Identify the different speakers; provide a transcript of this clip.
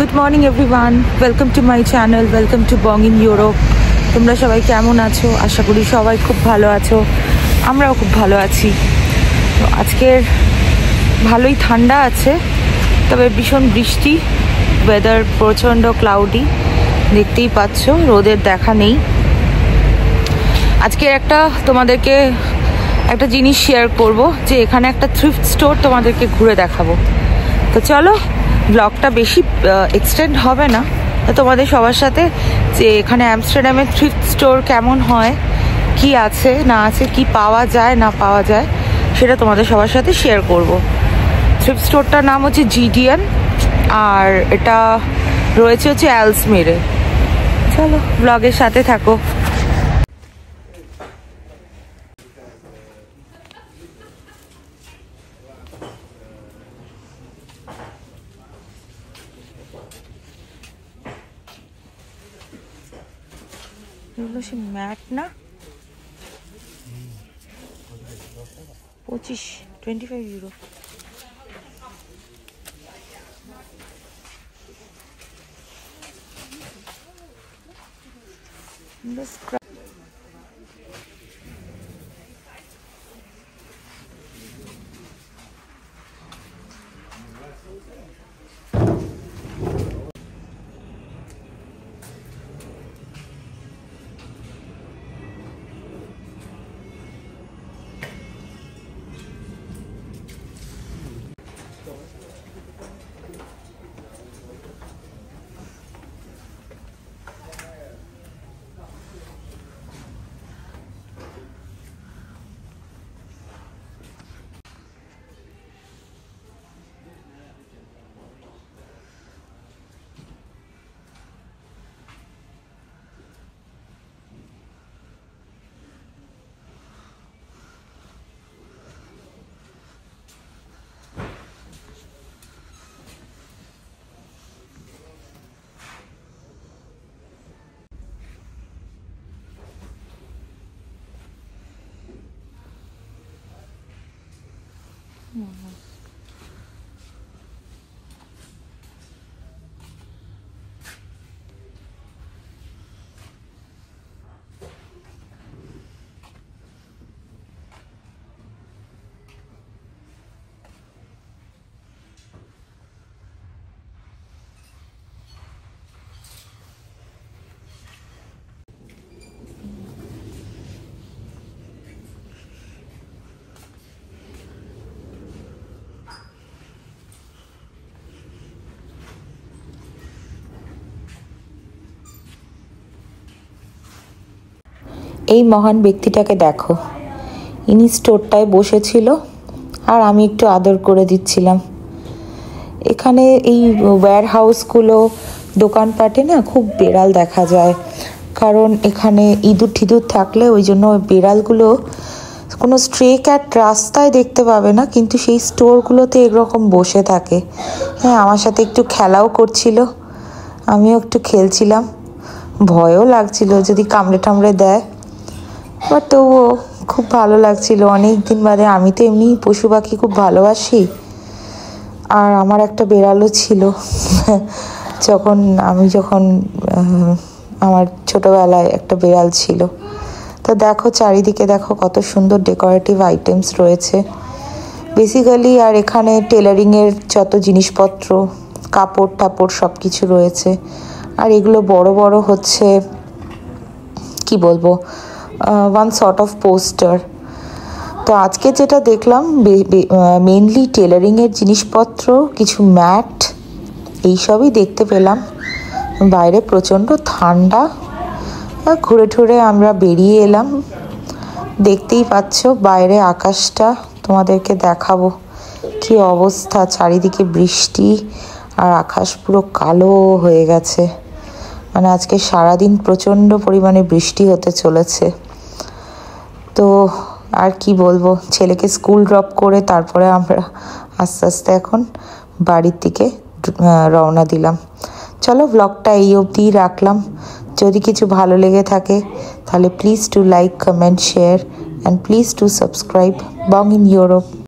Speaker 1: Good morning everyone, welcome to my channel, welcome to Bong in Europe. তোমরা সবাই কেমন আছো? আশা করি সবাই খুব ভালো আছো, আমরাও খুব ভালো আছি। তো আজকের ভালোই ঠান্ডা আছে, তবে ভীষণ বৃষ্টি, ওয়েদার প্রচণ্ড ক্লাউডি, দেখতেই পাচ্ছ, রোদের দেখা নেই। আজকে তোমাদেরকে একটা জিনিস শেয়ার করব, যে এখানে একটা থ্রিফট স্টোর তোমাদেরকে ঘুরে দেখাবো। তো চলো, ব্লগটা বেশি এক্সটেন্ড হবে না, তোমাদের সবার সাথে যে এখানে আমস্টারডামের থ্রিফট স্টোর কেমন হয়, কি আছে না আছে, কি পাওয়া যায় না পাওয়া যায়, সেটা তোমাদের সবার সাথে শেয়ার করব। থ্রিফট স্টোরটার নাম হচ্ছে জিডিএন, আর এটা রয়েছে হচ্ছে অ্যালসমেরে। চলো, ব্লগের সাথে থাকো। এগুলো সে ম্যাট না, 25 ইউরো। এই মহান ব্যক্তিটাকে দেখো, ইনি স্টোরটায় বসেছিল আর আমি একটু আদর করে দিচ্ছিলাম। এখানে এই ওয়্যার হাউসগুলো, দোকানপাটে না খুব বেড়াল দেখা যায়, কারণ এখানে ইঁদুর ঠিদুর থাকলে ওই জন্য ওই বেড়ালগুলো, কোনো স্ট্রে ক্যাট রাস্তায় দেখতে পাবে না, কিন্তু সেই স্টোরগুলোতে এরকম বসে থাকে। হ্যাঁ, আমার সাথে একটু খেলাও করছিল, আমিও একটু খেলছিলাম, ভয়ও লাগছিল যদি কামড়ে টামড়ে দেয়, বাট তবুও খুব ভালো লাগছিল। অনেক দিন বাদে, আমি তো এমনি পশু পাখি খুব ভালোবাসি, আর আমার একটা বেড়ালও ছিল যখন আমার ছোটোবেলায় একটা বেড়াল ছিল। তো দেখো, চারিদিকে দেখো কত সুন্দর ডেকোরেটিভ আইটেমস রয়েছে বেসিক্যালি। আর এখানে টেলারিংয়ের যত জিনিসপত্র, কাপড় টাপড় সব কিছু রয়েছে। আর এগুলো বড় বড় হচ্ছে, কি বলবো, ওয়ান সর্ট অফ পোস্টার। তো আজকে যেটা দেখলাম, মেনলি টেলারিংয়ের জিনিসপত্র, কিছু ম্যাট, এইসবই দেখতে পেলাম। বাইরে প্রচণ্ড ঠান্ডা, ঘুরে ঠুরে আমরা বেরিয়ে এলাম। দেখতেই পাচ্ছ বাইরে আকাশটা, তোমাদেরকে দেখাবো কি অবস্থা, চারিদিকে বৃষ্টি আর আকাশ পুরো কালো হয়ে গেছে। মানে আজকে সারাদিন প্রচণ্ড পরিমাণে বৃষ্টি হতে চলেছে। তো আর কি বলবো, ছেলেকে স্কুল ড্রপ করে তারপরে আমরা আস্তে আস্তে এখন বাড়ির দিকে রওনা দিলাম। চলো, ব্লগটা এই অবধি রাখলাম। যদি কিছু ভালো লেগে থাকে তাহলে please to like, comment, share and please to subscribe Bong in Europe.